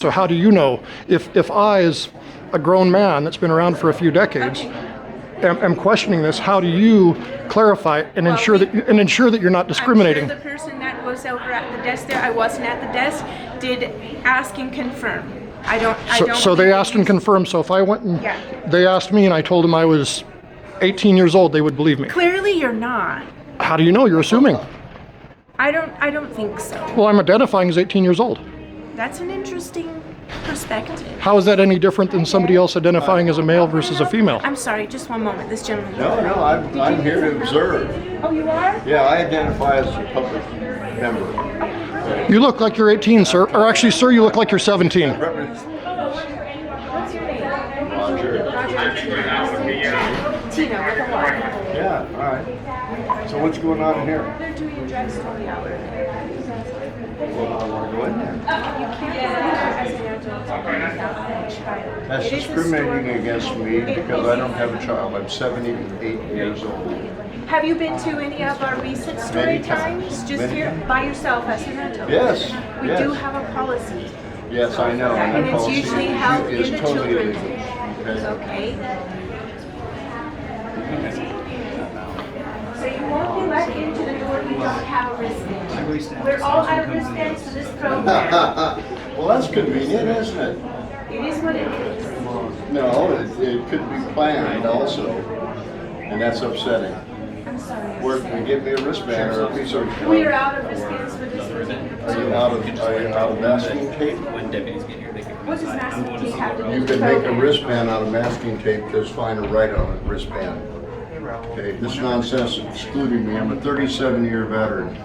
So how do you know if I, as a grown man that's been around for a few decades, am questioning this? How do you clarify and ensure that you're not discriminating? I'm sure the person that was over at the desk there, I wasn't at the desk, did ask and confirm. I don't. So they asked and confirmed. So if I went and they asked me and I told them I was 18 years old, they would believe me. Clearly, you're not. How do you know? You're assuming. I don't think so. Well, I'm identifying as 18 years old. That's an interesting perspective. How is that any different than somebody else identifying as a male versus a female? I'm sorry, just one moment. This gentleman. No, I'm here to observe. Oh, you are? Yeah, I identify as a public member. You look like you're 18, sir. Or actually, sir, you look like you're 17. What's your name? Roger. Tina, with a Y. Yeah, all right. So what's going on in here? They're doing drug story hour. Well, I want to go in there. You can't as an adult without a child. That's It is discriminating against me It because is- I don't have a child. I'm 78 years old. Have you been to any of our recent story Many times. times? Just Many here times. by yourself as an adult? Yes, We yes. do have a policy. Yes, I know. And that it's policy usually held in is the totally children's. illegal. Okay. Okay? So you won't be let into the door if you don't have a wristband. We're all out of wristbands for this program. Well, that's convenient, isn't it? It is what it is. No, it could be planned also, and that's upsetting. I'm sorry. Where can you get me a wristband or a piece of? We are out of wristbands for this particular Are you program. out of masking tape? When deputies get here, they can. What does masking tape have to do You with can the make a program? wristband out of masking tape, just fine or write on a wristband. Okay, this nonsense is excluding me. I'm a 37-year veteran.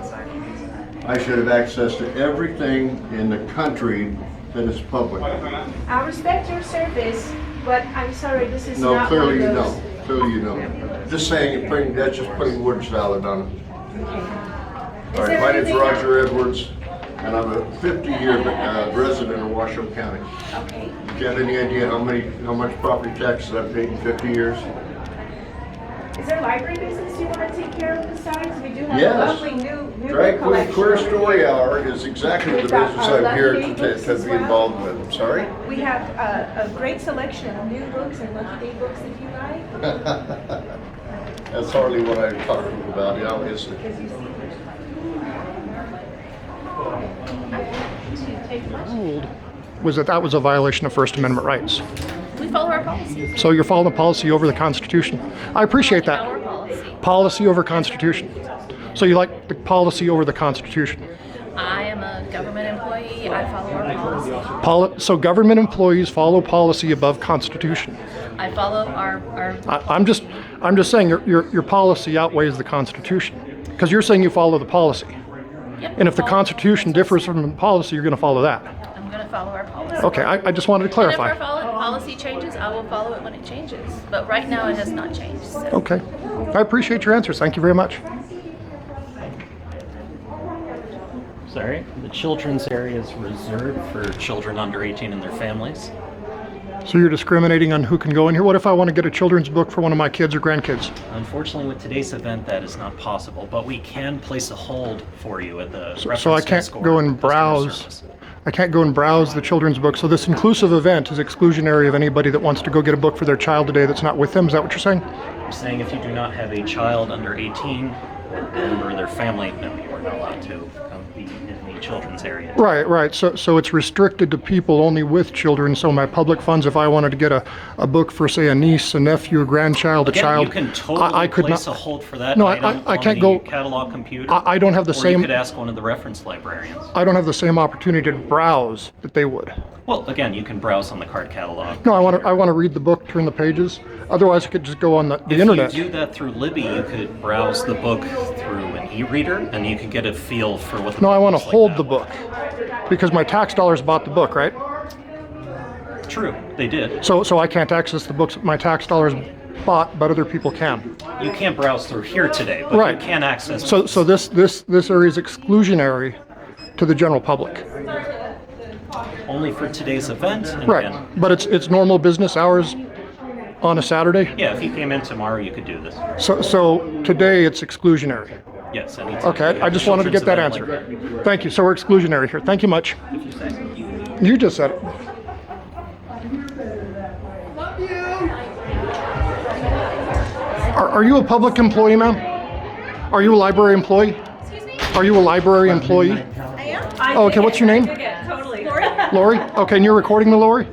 I should have access to everything in the country that is public. I respect your service, but I'm sorry, this is No, not clearly you one of those. don't. Clearly you don't. Just saying, that's just putting word salad on it. Okay. All right, my name's Roger Edwards, and I'm a 50-year resident of Washoe County. Okay. Do you have any idea how much property taxes I've paid in 50 years? Is there library business you want to take care of besides? We do have a Yes. lovely new Drag book Queen collection. Queer Story Hour is exactly the We've got business our I'm here Lucky Day books to as be well. involved with. I'm sorry? We have a great selection of new books and Lucky Day books if you like. That's hardly what I'm talking about, obviously. Ruled was that was a violation of First Amendment rights. We follow our policy. So you're following the policy over the Constitution. I appreciate Follow our that. policy. Policy over Constitution. So you like the policy over the Constitution. I am a government employee. I follow our policy. So government employees follow policy above Constitution. I follow our I'm just saying your policy outweighs the Constitution, because you're saying you follow the policy. Yep, And if the follow- Constitution differs from the policy, you're going to follow that. I'm going to follow our policy. Okay, I just wanted to And clarify. if our policy changes, I will follow it when it changes. But right now, it has not changed. So. Okay, I appreciate your answers. Thank you very much. Sorry, the children's area is reserved for children under 18 and their families. So you're discriminating on who can go in here? What if I want to get a children's book for one of my kids or grandkids? Unfortunately, with today's event, that is not possible, but we can place a hold for you at the So reference I can't desk or go and customer browse. service. I can't go and browse the children's book. So this inclusive event is exclusionary of anybody that wants to go get a book for their child today that's not with them. Is that what you're saying? I'm saying if you do not have a child under 18 or a member of their family, no, you are not allowed to be in the children's area. Right. So it's restricted to people only with children. So my public funds, if I wanted to get a book for, say, a niece, a nephew, a grandchild, Again, a child, you can totally I could place not. a hold for that No, item I on can't the go- catalog computer. I don't have the or same. you could ask one of the reference librarians. I don't have the same opportunity to browse that they would. Well, again, you can browse on the card catalog. No, I want to read the book, turn the pages. Otherwise, I could just go on the internet. If you do that through Libby, you could browse the book through an e-reader, and you could get a feel for what the No, I book want to looks like hold that the way. book because my tax dollars bought the book, right? True, they did. So I can't access the books my tax dollars bought, but other people can. You can't browse through here today, but Right. you can access. So this area is exclusionary to the general public. only for today's event. And Right, again, but it's normal business hours on a Saturday. yeah, if you came in tomorrow, you could do this. So today it's exclusionary. Yes, anytime. Okay, I just wanted to get that answer. Thank you. So we're exclusionary here. Thank you much. If you say. You just said it. Are you a public employee, ma'am? Are you a library employee? Excuse me? Are you a library employee? I am. Oh, okay, what's your name? Totally. Lori? Okay, and you're recording me, Lori?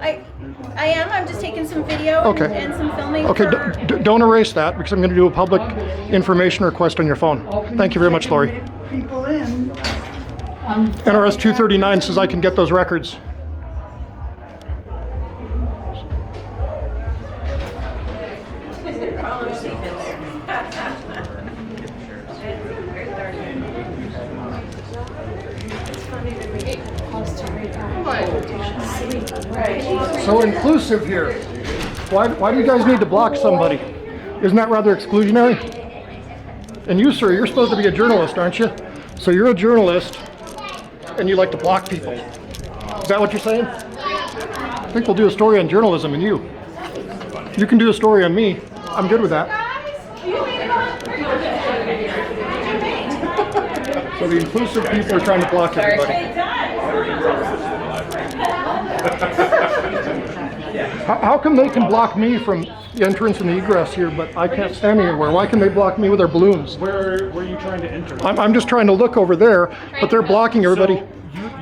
I am. I'm just taking some video Okay. and some filming. Okay, for... don't erase that because I'm going to do a public information request on your phone. Thank you very much, Lori. People in. NRS 239 says I can get those records. So inclusive here. Why do you guys need to block somebody? Isn't that rather exclusionary? And you, sir, you're supposed to be a journalist, aren't you? So you're a journalist and you like to block people. Is that what you're saying? I think we'll do a story on journalism and you. You can do a story on me. I'm good with that. So the inclusive people are trying to block everybody. How come they can block me from the entrance and the egress here, but I can't stand anywhere? Why can they block me with their balloons? Where are you trying to enter? I'm just trying to look over there, but they're blocking everybody. So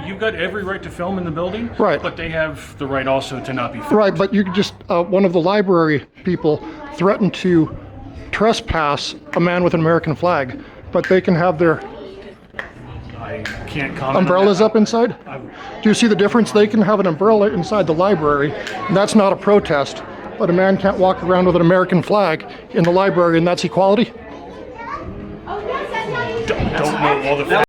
you've got every right to film in the building, Right. But they have the right also to not be filmed. Right, but you just, one of the library people threatened to trespass a man with an American flag, but they can have their I can't comment. umbrellas on up inside? Do you see the difference? They can have an umbrella inside the library, and that's not a protest, but a man can't walk around with an American flag in the library, and that's equality? Don't know all the facts.